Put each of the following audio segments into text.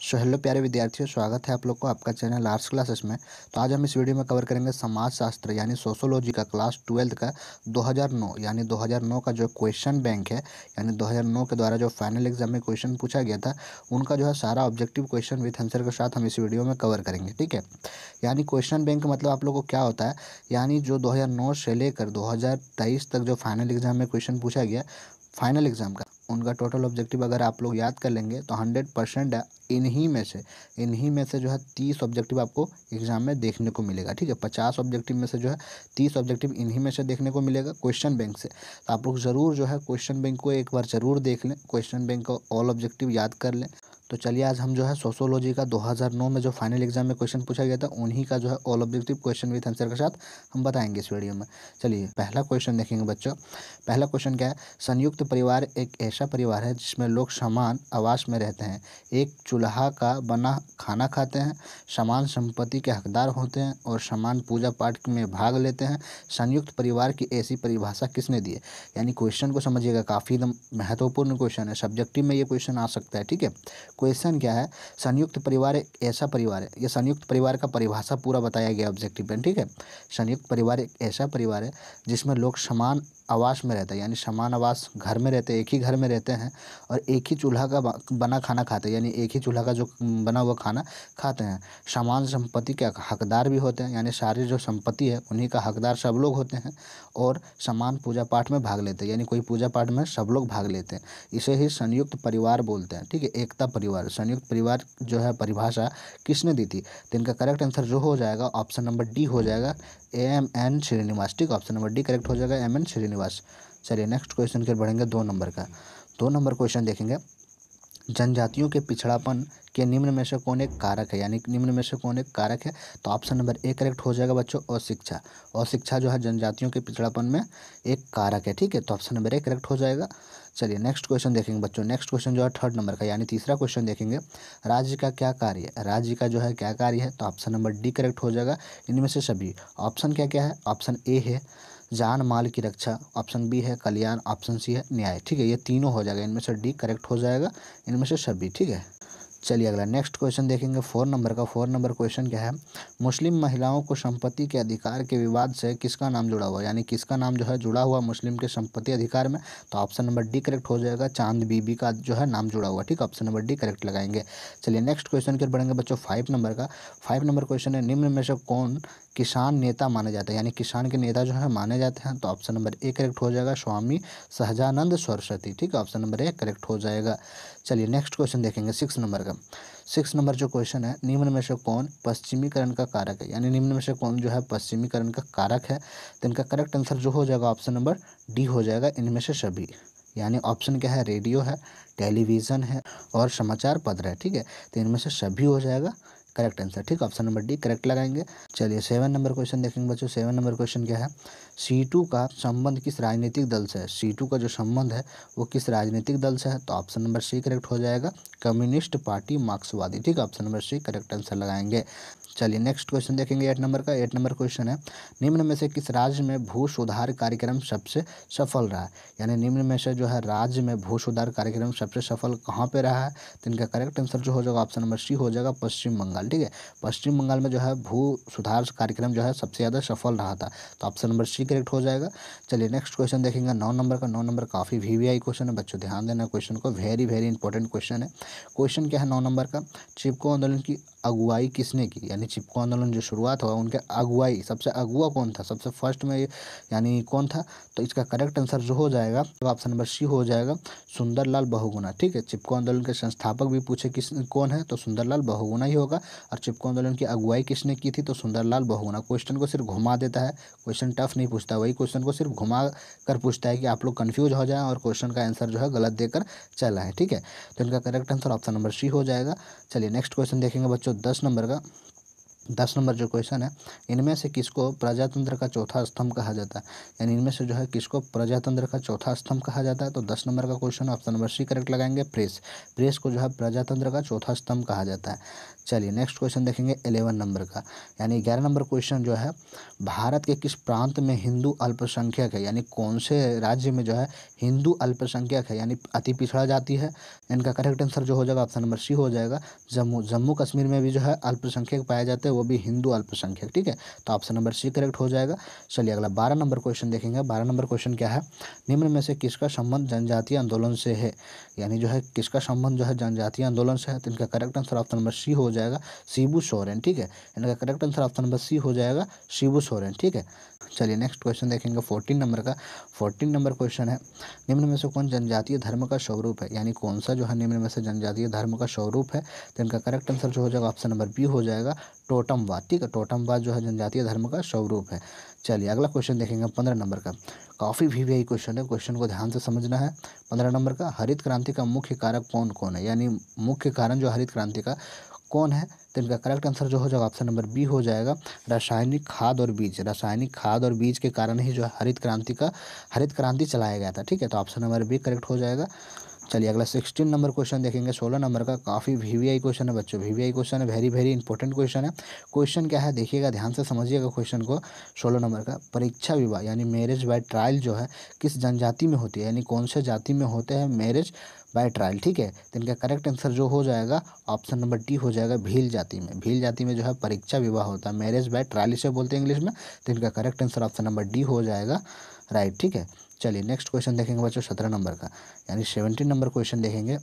So hello प्यारे विद्यार्थियों, स्वागत है आप लोग को आपका चैनल आर्ट्स क्लासेस में। तो आज हम इस वीडियो में कवर करेंगे समाजशास्त्र यानी सोशोलॉजी का क्लास 12 का 2009 का जो क्वेश्चन बैंक है, यानी 2009 के द्वारा जो फाइनल एग्जाम में क्वेश्चन पूछा गया था उनका जो है सारा ऑब्जेक्टिव क्वेश्चन विथ आंसर के साथ हम इस वीडियो में कवर करेंगे। ठीक है, यानी क्वेश्चन बैंक का मतलब आप लोग को क्या होता है, यानी जो 2009 से लेकर 2023 तक जो फाइनल एग्जाम में क्वेश्चन पूछा गया फाइनल एग्जाम का, उनका टोटल ऑब्जेक्टिव अगर आप लोग याद कर लेंगे तो 100% इन्हीं में से जो है 30 ऑब्जेक्टिव आपको एग्जाम में देखने को मिलेगा। ठीक है, 50 ऑब्जेक्टिव में से जो है 30 ऑब्जेक्टिव इन्हीं में से देखने को मिलेगा क्वेश्चन बैंक से। तो आप लोग ज़रूर जो है क्वेश्चन बैंक को एक बार ज़रूर देख लें, क्वेश्चन बैंक को ऑल ऑब्जेक्टिव याद कर लें। तो चलिए आज हम जो है सोशोलॉजी का 2009 में जो फाइनल एग्जाम में क्वेश्चन पूछा गया था उन्हीं का जो है all objective question with answer के साथ हम बताएंगे इस वीडियो में। चलिए पहला क्वेश्चन देखेंगे बच्चों। पहला क्वेश्चन क्या है, संयुक्त परिवार एक ऐसा परिवार है जिसमें लोग समान आवास में रहते हैं, एक चूल्हा का बना खाना खाते हैं, समान संपत्ति के हकदार होते हैं और समान पूजा पाठ में भाग लेते हैं। संयुक्त परिवार की ऐसी परिभाषा किसने दी है? यानी क्वेश्चन को समझिएगा, काफ़ी एकदम महत्वपूर्ण क्वेश्चन है, सब्जेक्टिव में ये क्वेश्चन आ सकता है। ठीक है, क्वेश्चन क्या है, संयुक्त परिवार एक ऐसा परिवार है, ये संयुक्त परिवार का परिभाषा पूरा बताया गया ऑब्जेक्टिव में। ठीक है, संयुक्त परिवार एक ऐसा परिवार है जिसमें लोग समान आवास में रहते हैं, यानी समान आवास घर में रहते हैं, एक ही घर में रहते हैं और एक ही चूल्हा का बना खाना खाते हैं, यानी एक ही चूल्हा का जो बना हुआ खाना खाते हैं। समान संपत्ति के हकदार भी होते हैं, यानी सारी जो संपत्ति है उन्हीं का हकदार सब लोग होते हैं और समान पूजा पाठ में भाग लेते हैं, यानी कोई पूजा पाठ में सब लोग भाग लेते हैं। इसे ही संयुक्त परिवार बोलते हैं। ठीक है, एकता परिवार, संयुक्त परिवार जो है परिभाषा किसने दी थी? तो इनका करेक्ट आंसर जो हो जाएगा ऑप्शन नंबर डी हो जाएगा, एम श्रीनिवास। ठीक, ऑप्शन नंबर डी करेक्ट हो जाएगा, एम श्रीनिवास। चलिए नेक्स्ट क्वेश्चन की ओर बढ़ेंगे, 2 नंबर का। 2 नंबर क्वेश्चन देखेंगे, जनजातियों के पिछड़ापन के निम्न में से कौन एक कारक है, यानी निम्न में से कौन एक कारक है? तो ऑप्शन नंबर ए करेक्ट हो जाएगा बच्चों, और शिक्षा। और शिक्षा जो है जनजातियों के पिछड़ापन में एक कारक है। ठीक है, तो ऑप्शन नंबर ए करेक्ट हो जाएगा। चलिए नेक्स्ट क्वेश्चन देखेंगे बच्चों। नेक्स्ट क्वेश्चन जो है 3rd नंबर का, यानी तीसरा क्वेश्चन देखेंगे, राज्य का क्या कार्य है? राज्य का जो है क्या कार्य है? तो ऑप्शन नंबर डी करेक्ट हो जाएगा, इनमें से सभी। ऑप्शन क्या क्या है? ऑप्शन ए है जान माल की रक्षा, ऑप्शन बी है कल्याण, ऑप्शन सी है न्याय। ठीक है, ये तीनों हो जाएगा, इनमें से डी करेक्ट हो जाएगा, इनमें से सभी। ठीक है, चलिए अगला नेक्स्ट क्वेश्चन देखेंगे 4 नंबर का। 4 नंबर क्वेश्चन क्या है, मुस्लिम महिलाओं को संपत्ति के अधिकार के विवाद से किसका नाम जुड़ा हुआ, यानी किसका नाम जो है जुड़ा हुआ मुस्लिम के संपत्ति अधिकार में? तो ऑप्शन नंबर डी करेक्ट हो जाएगा, चांद बीबी का जो है नाम जुड़ा हुआ। ठीक, ऑप्शन नंबर डी करेक्ट लगाएंगे। चलिए नेक्स्ट क्वेश्चन की बढ़ेंगे बच्चों 5 नंबर का। 5 नंबर क्वेश्चन है, निम्न में से कौन किसान नेता माने जाते हैं, यानी किसान के नेता जो है माने जाते हैं? तो ऑप्शन नंबर ए करेक्ट हो जाएगा, स्वामी सहजानंद सरस्वती। ठीक है, ऑप्शन नंबर ए करेक्ट हो जाएगा। चलिए नेक्स्ट क्वेश्चन देखेंगे 6 नंबर का। 6 नंबर जो क्वेश्चन है, निम्न में से कौन पश्चिमीकरण का कारक है, यानी निम्न में से कौन जो है पश्चिमीकरण का कारक है? तो इनका करेक्ट आंसर जो हो जाएगा ऑप्शन नंबर डी हो जाएगा, इनमें से सभी। यानी ऑप्शन क्या है, रेडियो है, टेलीविज़न है और समाचार पत्र है। ठीक है, तो इनमें से सभी हो जाएगा करेक्ट आंसर। ठीक, ऑप्शन नंबर डी करेक्ट लगाएंगे। चलिए 7 नंबर क्वेश्चन देखेंगे बच्चों। 7 नंबर क्वेश्चन क्या है, सीटू का संबंध किस राजनीतिक दल से है? सीटू का जो संबंध है वो किस राजनीतिक दल से है? तो ऑप्शन नंबर सी करेक्ट हो जाएगा, कम्युनिस्ट पार्टी मार्क्सवादी। ठीक है, option number C correct answer लगाएंगे। चलिए नेक्स्ट क्वेश्चन देखेंगे 8 नंबर का। 8 नंबर क्वेश्चन है, निम्न में से किस राज्य में भू सुधार कार्यक्रम सबसे सफल रहा है? यानी निम्न में से जो है राज्य में भू सुधार कार्यक्रम सबसे सफल कहाँ पे रहा है? तो इनका करेक्ट आंसर जो हो जाएगा ऑप्शन नंबर सी हो जाएगा, पश्चिम बंगाल। ठीक है, पश्चिम बंगाल में जो है भू सुधार कार्यक्रम जो है सबसे ज़्यादा सफल रहा था, तो ऑप्शन नंबर सी करेक्ट हो जाएगा। चलिए नेक्स्ट क्वेश्चन देखेंगे 9 नंबर का। 9 नंबर काफ़ी वीवीआई क्वेश्चन है बच्चों, ध्यान देना क्वेश्चन को, वेरी वेरी इंपॉर्टेंट क्वेश्चन है। क्वेश्चन क्या है 9 नंबर का, चिपको आंदोलन की अगुवाई किसने की? यानी चिपको आंदोलन जो शुरुआत हुआ उनके अगुवाई, सबसे अगुआ कौन था, सबसे फर्स्ट में यानी कौन था? तो इसका करेक्ट आंसर जो हो जाएगा तो ऑप्शन नंबर सी हो जाएगा, सुंदरलाल बहुगुणा। ठीक है, चिपको आंदोलन के संस्थापक भी पूछे किस कौन है, तो सुंदरलाल बहुगुणा ही होगा। और चिपको आंदोलन की अगुवाई किसने की थी? तो सुंदरलाल बहुगुणा। क्वेश्चन को सिर्फ घुमा देता है, क्वेश्चन टफ नहीं पूछता, वही क्वेश्चन को सिर्फ घुमा कर पूछता है कि आप लोग कन्फ्यूज हो जाए और क्वेश्चन का आंसर जो है गलत देकर चला है। ठीक है, तो इनका correct answer option number C हो जाएगा। चलिए नेक्स्ट क्वेश्चन देखेंगे बच्चों 10 नंबर का। 10 नंबर जो क्वेश्चन है, इनमें से किसको प्रजातंत्र का चौथा स्तंभ कहा जाता है, यानी इनमें से जो है किसको प्रजातंत्र का चौथा स्तंभ कहा जाता है। तो 10 नंबर का question option number C correct लगाएंगे, प्रेस। प्रेस को जो है प्रजातंत्र का चौथा स्तंभ कहा जाता है। चलिए नेक्स्ट क्वेश्चन देखेंगे 11 नंबर का, यानी 11 नंबर क्वेश्चन जो है, भारत के किस प्रांत में हिंदू अल्पसंख्यक है, यानी कौन से राज्य में जो है हिंदू अल्पसंख्यक है, यानी अति पिछड़ा जाति है। इनका करेक्ट आंसर जो हो जाएगा ऑप्शन नंबर सी हो जाएगा, जम्मू। जम्मू कश्मीर में भी जो है अल्पसंख्यक पाए जाते हैं, वो भी हिंदू अल्पसंख्यक, ठीक है। तो ऑप्शन नंबर सी करेक्ट हो जाएगा। चलिए अगला 12 नंबर क्वेश्चन देखेंगे। 12 नंबर क्वेश्चन क्या है, निम्न में से किसका संबंध जनजातीय आंदोलन से है, यानी जो है किसका संबंध जो है जनजातीय आंदोलन से है। तो इनका correct answer option number C हो जाएगा, शिबू सोरेन, ठीक है। इनका correct answer option number C हो जाएगा, शिबू सोरेन, ठीक है। चलिए नेक्स्ट क्वेश्चन देखेंगे 14 नंबर का। 14 नंबर क्वेश्चन है, निम्न में से कौन जनजातीय धर्म का स्वरूप है, यानी कौन सा जो है निम्न में से जनजातीय धर्म का स्वरूप है। तो इनका करेक्ट आंसर जो हो जाएगा ऑप्शन नंबर बी हो जाएगा, टोटमवाद, ठीक है। टोटमवाद जो है जनजातीय धर्म का स्वरूप है। चलिए अगला क्वेश्चन देखेंगे 15 नंबर का। काफ़ी वीवीआई क्वेश्चन है, क्वेश्चन को ध्यान से समझना है। 15 नंबर का, हरित क्रांति का मुख्य कारक कौन कौन है, यानी मुख्य कारण जो हरित क्रांति का कौन है। तो इनका करेक्ट आंसर जो हो जाएगा ऑप्शन नंबर बी हो जाएगा, रासायनिक खाद और बीज। रासायनिक खाद और बीज के कारण ही जो है हरित क्रांति चलाया गया था, ठीक है। तो ऑप्शन नंबर बी करेक्ट हो जाएगा। चलिए अगला 16 नंबर क्वेश्चन देखेंगे। 16 नंबर का काफ़ी वीवीआई क्वेश्चन है बच्चों, वीवीआई क्वेश्चन है, वेरी वेरी इंपॉर्टेंट क्वेश्चन है। क्वेश्चन क्या है देखिएगा, ध्यान से समझिएगा क्वेश्चन को। 16 नंबर का, परीक्षा विवाह यानी मैरिज बाय ट्रायल जो है किस जनजाति में होती है, यानी कौन से जाति में होते हैं मैरिज बाय ट्रायल, ठीक है। तो इनका करेक्ट आंसर जो हो जाएगा ऑप्शन नंबर डी हो जाएगा, भील जाति में। भील जाति में जो है परीक्षा विवाह होता है, मैरिज बाय ट्रायल इसे बोलते हैं इंग्लिश में। तो इनका correct answer option number D हो जाएगा, राइट, ठीक है। चलिए नेक्स्ट क्वेश्चन देखेंगे बच्चों 17 नंबर का, यानी 17 नंबर क्वेश्चन देखेंगे।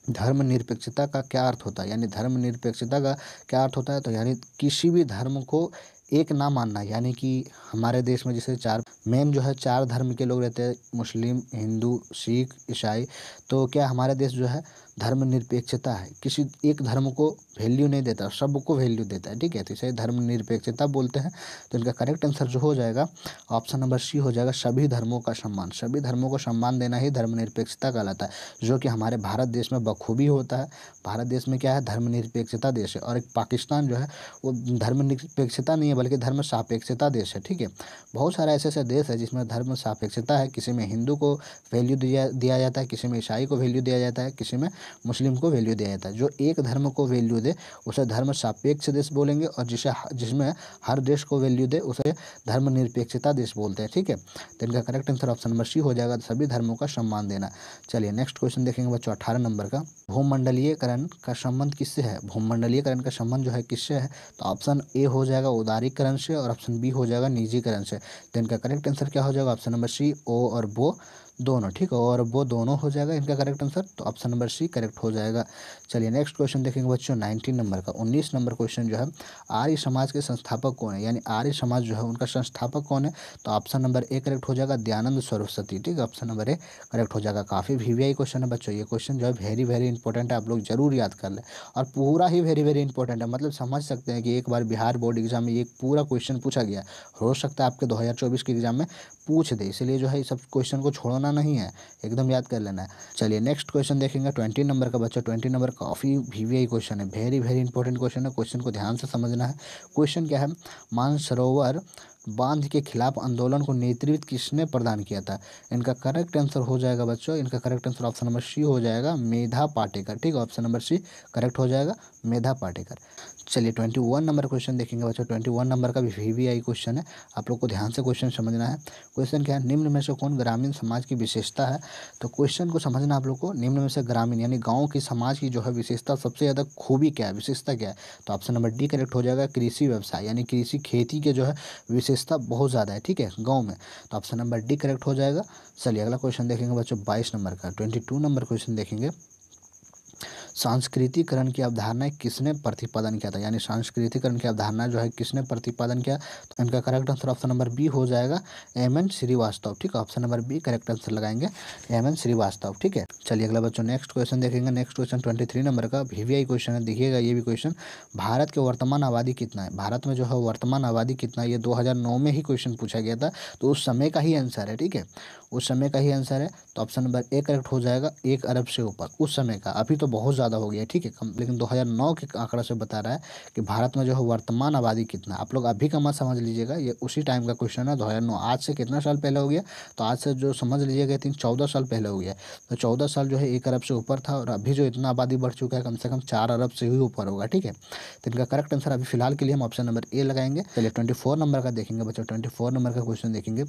धर्मनिरपेक्षता का क्या अर्थ होता है, यानी धर्मनिरपेक्षता का क्या अर्थ होता है। तो यानी किसी भी धर्म को एक ना मानना, यानी कि हमारे देश में जैसे चार मेन जो है 4 धर्म के लोग रहते हैं, मुस्लिम, हिंदू, सिख, ईसाई। तो क्या हमारे देश जो है धर्मनिरपेक्षता है, किसी एक धर्म को वैल्यू नहीं देता, सबको वैल्यू देता है, ठीक है। तो इसे धर्मनिरपेक्षता बोलते हैं। तो इनका करेक्ट आंसर जो हो जाएगा ऑप्शन नंबर सी हो जाएगा, सभी धर्मों का सम्मान। सभी धर्मों को सम्मान देना ही धर्मनिरपेक्षता कहलाता है, जो कि हमारे भारत देश में बखूबी होता है। भारत देश में क्या है, धर्मनिरपेक्षता देश है। और एक पाकिस्तान जो है वो धर्मनिरपेक्षता नहीं है बल्कि धर्म सापेक्षता देश है, ठीक है। बहुत सारे ऐसे ऐसे देश है जिसमें धर्म सापेक्षता है, किसी में हिंदू को वैल्यू दिया जाता है, किसी में ईसाई को वैल्यू दिया जाता है, किसी में मुस्लिम को वैल्यू दिया जाता है। जो एक धर्म को वैल्यू दे उसे धर्म सापेक्ष देश बोलेंगे, और जिसमें हर देश को वैल्यू दे उसे धर्मनिरपेक्षता देश बोलते हैं, ठीक है। तो इनका correct answer option number C हो जाएगा, सभी धर्मों का सम्मान देना। चलिए नेक्स्ट क्वेश्चन देखेंगे बच्चों 18 नंबर का। भूमंडलीयकरण का संबंध किससे है, भूमंडलीयकरण का संबंध जो है किससे है। तो ऑप्शन ए हो जाएगा उदारीकरण से, और ऑप्शन बी हो जाएगा निजीकरण से। तो इनका करेक्ट आंसर क्या हो जाएगा ऑप्शन नंबर सी, ओ और बो दोनों, ठीक है। और वो दोनों हो जाएगा इनका करेक्ट आंसर। तो ऑप्शन नंबर सी करेक्ट हो जाएगा। चलिए नेक्स्ट क्वेश्चन देखेंगे बच्चों 19 नंबर का। 19 नंबर क्वेश्चन जो है, आर्य समाज के संस्थापक कौन है, यानी आर्य समाज जो है उनका संस्थापक कौन है। तो ऑप्शन नंबर ए करेक्ट हो जाएगा, दयानंद सरस्वती, ठीक है। ऑप्शन नंबर ए करेक्ट हो जाएगा। काफ़ी वीवीआई क्वेश्चन है बच्चों, ये क्वेश्चन जो है वेरी वेरी इंपॉर्टेंट है, आप लोग जरूर याद कर लें। और पूरा ही वेरी वेरी इंपॉर्टेंट है, मतलब समझ सकते हैं कि एक बार बिहार बोर्ड एग्जाम में ये पूरा क्वेश्चन पूछा गया, हो सकता है आपके 2024 के एग्जाम में पूछ दे, इसलिए जो है सब क्वेश्चन को छोड़ना नहीं है, एकदम याद कर लेना है। चलिए नेक्स्ट क्वेश्चन देखेंगे 20 नंबर का बच्चा। 20 नंबर काफ़ी वीवीआई क्वेश्चन है, वेरी वेरी इंपॉर्टेंट क्वेश्चन है, क्वेश्चन को ध्यान से समझना है। क्वेश्चन क्या है, मानसरोवर बांध के खिलाफ आंदोलन को नेतृत्व किसने प्रदान किया था। इनका करेक्ट आंसर हो जाएगा बच्चों, इनका correct answer option number C हो जाएगा, मेधा पाटेकर, ठीक है। ऑप्शन नंबर सी करेक्ट हो जाएगा, मेधा पाटेकर। चलिए 21 नंबर क्वेश्चन देखेंगे बच्चों। 21 नंबर का भी वीवीआई क्वेश्चन है, आप लोग को ध्यान से क्वेश्चन समझना है। क्वेश्चन क्या है, निम्न में से कौन ग्रामीण समाज की विशेषता है। तो क्वेश्चन को समझना आप लोग को, निम्न में से ग्रामीण यानी गांव की समाज की जो है विशेषता, सबसे ज़्यादा खूबी क्या है, विशेषता क्या है। तो ऑप्शन नंबर डी करेक्ट हो जाएगा, कृषि व्यवसाय, यानी कृषि खेती के जो है विशेषता बहुत ज़्यादा है, ठीक है, गाँव में। तो ऑप्शन नंबर डी करेक्ट हो जाएगा। चलिए अगला क्वेश्चन देखेंगे बच्चों 22 नंबर का। 22 नंबर क्वेश्चन देखेंगे, सांस्कृतिकरण की अवधारणा किसने प्रतिपादन किया था, यानी सांस्कृतिकरण की अवधारणा जो है किसने प्रतिपादन किया। तो इनका correct answer option number B हो जाएगा, एम.एन. श्रीवास्तव, ठीक है। Option number B correct answer लगाएंगे, एम.एन. श्रीवास्तव, ठीक है। चलिए अगला बच्चों नेक्स्ट क्वेश्चन देखेंगे। नेक्स्ट क्वेश्चन 23 नंबर का वीवीआई क्वेश्चन है, देखिएगा ये भी क्वेश्चन। भारत के वर्तमान आबादी कितना है, भारत में जो है वर्तमान आबादी कितना है, ये 2009 में ही क्वेश्चन पूछा गया था, तो उस समय का ही आंसर है, ठीक है, उस समय का ही आंसर है। तो ऑप्शन नंबर ए करेक्ट हो जाएगा, 1 अरब से ऊपर, उस समय का। अभी तो बहुत ज़्यादा ज़्यादा हो गया है, ठीक है, कम, लेकिन 2009 के आंकड़ा से बता रहा है कि भारत में जो है वर्तमान आबादी कितना। आप लोग अभी का मत समझ लीजिएगा, ये उसी टाइम का क्वेश्चन है 2009। आज से कितना साल पहले हो गया, तो आज से जो समझ लीजिएगा 14 साल पहले हो गया। तो 14 साल जो है 1 अरब से ऊपर था, और अभी जो इतना आबादी बढ़ चुका है कम से कम 4 अरब से ही ऊपर होगा, ठीक है। तो इनका करेक्ट आंसर अभी फिलहाल के लिए हम ऑप्शन नंबर ए लगाएंगे। चलिए 24 नंबर का देखेंगे बच्चों, 24 नंबर का क्वेश्चन देखेंगे।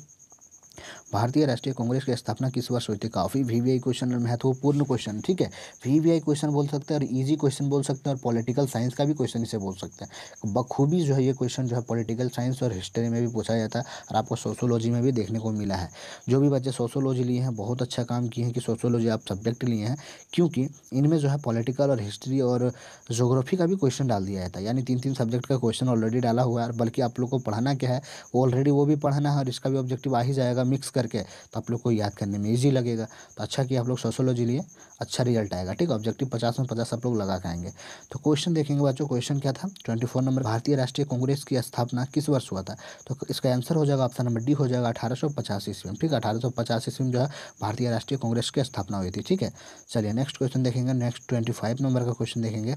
भारतीय राष्ट्रीय कांग्रेस की स्थापना किस वर्ष हुई थी। काफ़ी वीवीआई क्वेश्चन और महत्वपूर्ण क्वेश्चन, ठीक है। वीवीआई क्वेश्चन बोल सकते हैं और इजी क्वेश्चन बोल सकते हैं, और पॉलिटिकल साइंस का भी क्वेश्चन इसे बोल सकते हैं। बखूबी जो है ये क्वेश्चन जो है पॉलिटिकल साइंस और हिस्ट्री में भी पूछा जाता है, और आपको सोशोलॉजी में भी देखने को मिला है। जो भी बच्चे सोशोलॉजी लिए हैं बहुत अच्छा काम किए हैं कि सोशोलॉजी आप सब्जेक्ट लिए हैं, क्योंकि इनमें जो है पॉलिटिकल और हिस्ट्री और ज्योग्राफी का भी क्वेश्चन डाल दिया जाता है। यानी 3-3 सब्जेक्ट का क्वेश्चन ऑलरेडी डाला हुआ है, बल्कि आप लोग को पढ़ाना क्या है, ऑलरेडी वो भी पढ़ाना है और इसका भी ऑब्जेक्टिव आ ही जाएगा मिक्स करके, तो आप लोग को याद करने में ईजी लगेगा। तो अच्छा कि आप लोग सोशोलॉजी लिए, अच्छा रिजल्ट आएगा, ठीक है। ऑब्जेक्टिव 50 में 50 आप लोग लगा के आएंगे। तो क्वेश्चन देखेंगे बच्चों, क्वेश्चन क्या था 24 नंबर, भारतीय राष्ट्रीय कांग्रेस की स्थापना किस वर्ष हुआ था। तो इसका आंसर हो जाएगा ऑप्शन नंबर डी हो जाएगा 1850 ईस्वी में, ठीक है। 1850 ईस्वी में जो है भारतीय राष्ट्रीय कांग्रेस की स्थापना हुई थी, ठीक है। चलिए नेक्स्ट क्वेश्चन देखेंगे, नेक्स्ट 25 नंबर का क्वेश्चन देखेंगे।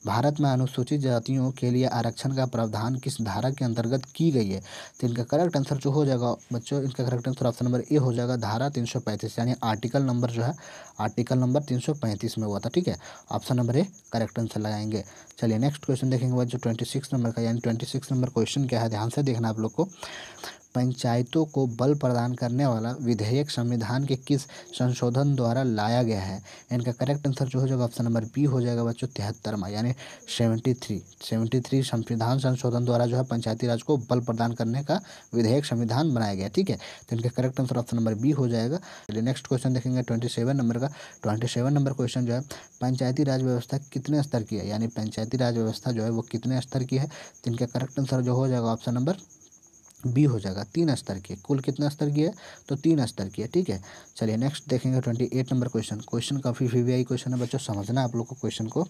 भारत में अनुसूचित जातियों के लिए आरक्षण का प्रावधान किस धारा के अंतर्गत की गई है। तो इनका करेक्ट आंसर जो हो जाएगा बच्चों, इनका correct answer option number A हो जाएगा धारा 335, यानी आर्टिकल नंबर जो है आर्टिकल नंबर 335 में हुआ था, ठीक है। Option number A correct answer लगाएंगे। चलिए नेक्स्ट क्वेश्चन देखेंगे बच्चों 26 नंबर का, यानी 26 नंबर क्वेश्चन क्या है, ध्यान से देखना आप लोग को। पंचायतों को बल प्रदान करने वाला विधेयक संविधान के किस संशोधन द्वारा लाया गया है। इनका करेक्ट आंसर जो हो जाएगा ऑप्शन नंबर बी हो जाएगा बच्चों 73वां, यानी 73 संविधान संशोधन द्वारा जो है पंचायती राज को बल प्रदान करने का विधेयक संविधान बनाया गया, ठीक है। तो इनका correct answer option number B हो जाएगा। चलिए नेक्स्ट क्वेश्चन देखेंगे 27 नंबर का। 27 नंबर क्वेश्चन जो है, पंचायती राज व्यवस्था कितने स्तर की है, यानी पंचायती राज व्यवस्था जो है वो कितने स्तर की है। तो इनका करेक्ट आंसर जो हो जाएगा ऑप्शन नंबर बी हो जाएगा 3 स्तर की। कुल कितना स्तर की है, तो 3 स्तर की है, ठीक है। चलिए नेक्स्ट देखेंगे 28 नंबर क्वेश्चन। क्वेश्चन काफ़ी वीवीआई क्वेश्चन है बच्चों, समझना आप लोग को क्वेश्चन को।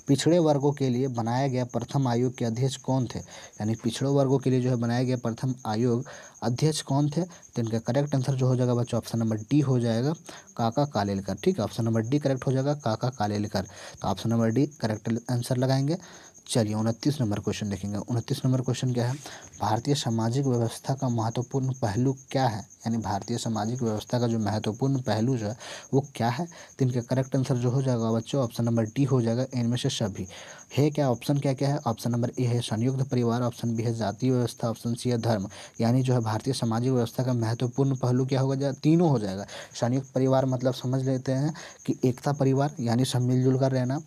पिछड़े वर्गों के लिए बनाया गया प्रथम आयोग के अध्यक्ष कौन थे, यानी पिछड़े वर्गों के लिए जो है बनाया गया प्रथम आयोग अध्यक्ष कौन थे। तो इनका करेक्ट आंसर जो हो जाएगा बच्चों ऑप्शन नंबर डी हो जाएगा काका कालेलकर, ठीक है। ऑप्शन नंबर डी करेक्ट हो जाएगा काका कालेलकर। तो option number D correct answer लगाएंगे। चलिए 29 नंबर क्वेश्चन देखेंगे। 29 नंबर क्वेश्चन क्या है, भारतीय सामाजिक व्यवस्था का महत्वपूर्ण पहलू क्या है, यानी भारतीय सामाजिक व्यवस्था का जो महत्वपूर्ण पहलू जो है वो क्या है। तो इनका करेक्ट आंसर जो हो जाएगा बच्चों ऑप्शन नंबर डी हो जाएगा इनमें से सभी। है क्या, ऑप्शन क्या क्या है, ऑप्शन नंबर ए है संयुक्त परिवार, ऑप्शन बी है जातीय व्यवस्था, ऑप्शन सी है धर्म। यानी जो है भारतीय सामाजिक व्यवस्था का महत्वपूर्ण पहलू क्या होगा, तीनों हो जाएगा। संयुक्त परिवार मतलब समझ लेते हैं कि एकता परिवार, यानी सब मिलजुल कर रहना।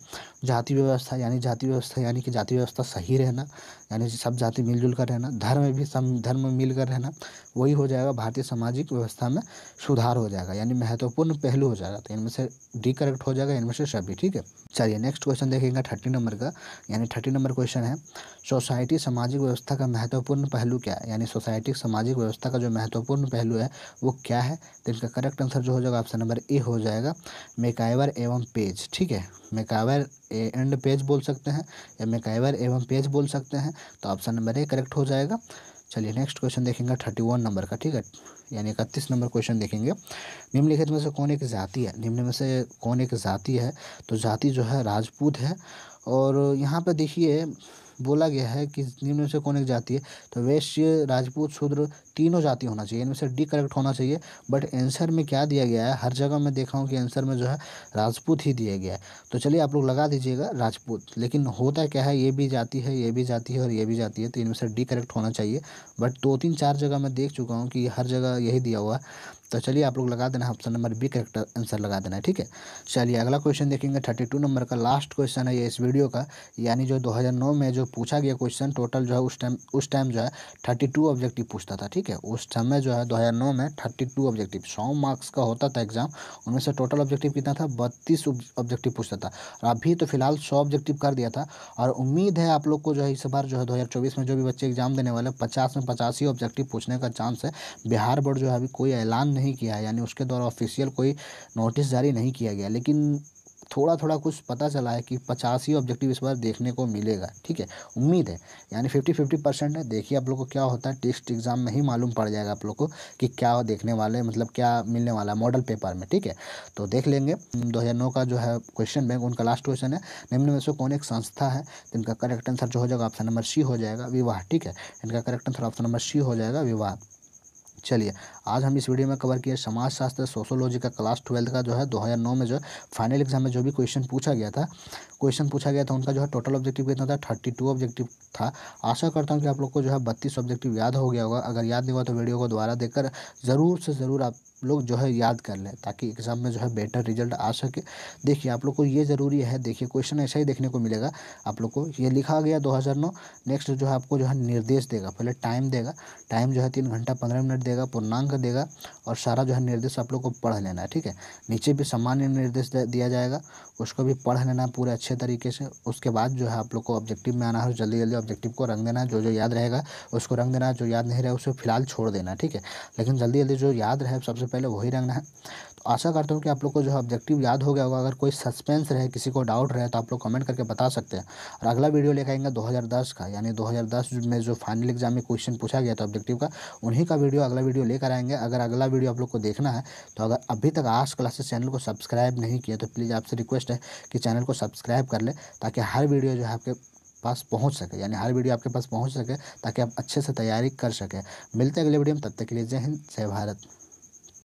जाति व्यवस्था यानी कि जाति व्यवस्था सही रहना, यानी सब जाति मिलजुल कर रहना। धर्म भी सब धर्म मिल कर रहना, वही हो जाएगा भारतीय सामाजिक व्यवस्था में सुधार हो जाएगा, यानी महत्वपूर्ण पहलू हो जाएगा। तो इनमें से डी करेक्ट हो जाएगा इनमें से सभी, ठीक है। चलिए नेक्स्ट क्वेश्चन देखेंगे 30 नंबर का, यानी 30 नंबर क्वेश्चन है सोसाइटी सामाजिक व्यवस्था का महत्वपूर्ण पहलू क्या है, यानी सोसाइटी सामाजिक व्यवस्था का जो महत्वपूर्ण पहलू है वो क्या है। तो इनका करेक्ट आंसर जो हो जाएगा ऑप्शन नंबर ए हो जाएगा मैकआवर एवं पेज, ठीक है। मैकआवर एंड पेज बोल सकते हैं या मैकआवर एवं पेज बोल सकते हैं। तो ऑप्शन नंबर ए करेक्ट हो जाएगा। चलिए नेक्स्ट क्वेश्चन देखेंगे 31 नंबर का, ठीक है, यानी 31 नंबर क्वेश्चन देखेंगे। निम्नलिखित में से कौन एक जाति है, निम्न में से कौन एक जाति है। तो जाति जो है राजपूत है, और यहाँ पे देखिए बोला गया है कि निम्न में से कौन एक जाति है, तो वैश्य राजपूत शूद्र तीनों जाति होना चाहिए, इनमें से डी करेक्ट होना चाहिए। बट आंसर में क्या दिया गया है, हर जगह मैं देखा हूँ कि आंसर में जो है राजपूत ही दिया गया है। तो चलिए आप लोग लगा दीजिएगा राजपूत, लेकिन होता क्या है, ये भी जाति है, ये भी जाति है और ये भी जाति है, तो इनमें से डी करेक्ट होना चाहिए। बट 2-3-4 जगह मैं देख चुका हूँ कि हर जगह यही दिया हुआ है। तो चलिए आप लोग लगा देना, option number B correct answer लगा देना है, ठीक है। चलिए अगला क्वेश्चन देखेंगे 32 नंबर का, लास्ट क्वेश्चन है ये इस वीडियो का, यानी जो 2009 में जो पूछा गया क्वेश्चन टोटल जो है उस टाइम जो है 32 ऑब्जेक्टिव पूछता था, ठीक है। उस समय जो है 2009 में 32 ऑब्जेक्टिव 100 मार्क्स का होता था एग्जाम, उनमें से टोटल ऑब्जेक्टिव कितना था 32 ऑब्जेक्टिव पूछता था। और अभी तो फिलहाल 100 ऑब्जेक्टिव कर दिया था, और उम्मीद है आप लोग को जो है इस बार जो है 2024 में जो भी बच्चे एग्जाम देने वाले 50 में 50 ही ऑब्जेक्टिव पूछने का चांस है। बिहार बोर्ड जो है अभी कोई ऐलान नहीं किया है, यानी उसके द्वारा ऑफिशियल कोई नोटिस जारी नहीं किया गया, लेकिन थोड़ा थोड़ा कुछ पता चला है कि 50 ही ऑब्जेक्टिव इस बार देखने को मिलेगा, ठीक है, उम्मीद है। यानी 50-50% है। देखिए आप लोग को क्या होता है, टेस्ट एग्जाम में ही मालूम पड़ जाएगा आप लोग को कि क्या देखने वाले हैं, मतलब क्या मिलने वाला है मॉडल पेपर में, ठीक है। तो देख लेंगे 2009 का जो है क्वेश्चन बैंक, उनका लास्ट क्वेश्चन है, निम्न में से कौन एक संस्था है, तो इनका करेक्ट आंसर जो हो जाएगा ऑप्शन नंबर सी हो जाएगा, विवाह, ठीक है। इनका correct answer option number C हो जाएगा, विवाह। चलिए, आज हम इस वीडियो में कवर किए समाजशास्त्र सोशोलॉजी का क्लास 12 का जो है 2009 में जो फाइनल एग्जाम में जो भी क्वेश्चन पूछा गया था, उनका जो है टोटल ऑब्जेक्टिव कितना था, 32 ऑब्जेक्टिव था। आशा करता हूँ कि आप लोग को जो है 32 ऑब्जेक्टिव याद हो गया होगा। अगर याद नहीं हुआ तो वीडियो को दोबारा देखकर ज़रूर से ज़रूर आप लोग जो है याद कर लें, ताकि एग्ज़ाम में जो है बेटर रिजल्ट आ सके। देखिए आप लोग को ये ज़रूरी है, देखिए क्वेश्चन ऐसा ही देखने को मिलेगा आप लोग को। ये लिखा गया 2009, नेक्स्ट जो है आपको जो है निर्देश देगा, पहले टाइम देगा, टाइम जो है 3 घंटा 15 मिनट देगा, पूर्णांक देगा, और सारा जो है निर्देश आप लोग को पढ़ लेना है, ठीक है। नीचे भी सामान्य निर्देश दिया जाएगा, उसको भी पढ़ लेना है पूरे अच्छे तरीके से। उसके बाद जो है आप लोग को ऑब्जेक्टिव में आना है, जल्दी जल्दी ऑब्जेक्टिव को रंग देना है, जो जो याद रहेगा उसको रंग देना है, जो याद नहीं रहेगा उसे फिलहाल छोड़ देना है, ठीक है। लेकिन जल्दी जल्दी जो याद रहे सबसे पहले वही रंगना है। तो आशा करता हूँ कि आप लोग को जो है ऑब्जेक्टिव याद हो गया होगा। अगर कोई सस्पेंस रहे, किसी को डाउट रहे, तो आप लोग कमेंट करके बता सकते हैं। और अगला वीडियो लेकर आएंगे 2010 का, यानी 2010 में जो फाइनल एग्जाम में क्वेश्चन पूछा गया था ऑब्जेक्टिव का, उन्हीं का वीडियो अगला वीडियो लेकर आएंगे। अगर अगला वीडियो आप लोग को देखना है तो अगर अभी तक आर्ट्स क्लासेस चैनल को सब्सक्राइब नहीं किया तो प्लीज़ आपसे रिक्वेस्ट है कि चैनल को सब्सक्राइब कर ले, ताकि हर वीडियो जो है आपके पास पहुंच सके, यानी हर वीडियो आपके पास पहुंच सके, ताकि आप अच्छे से तैयारी कर सकें। मिलते हैं अगले वीडियो में, तब तक के लिए जय हिंद, जय भारत।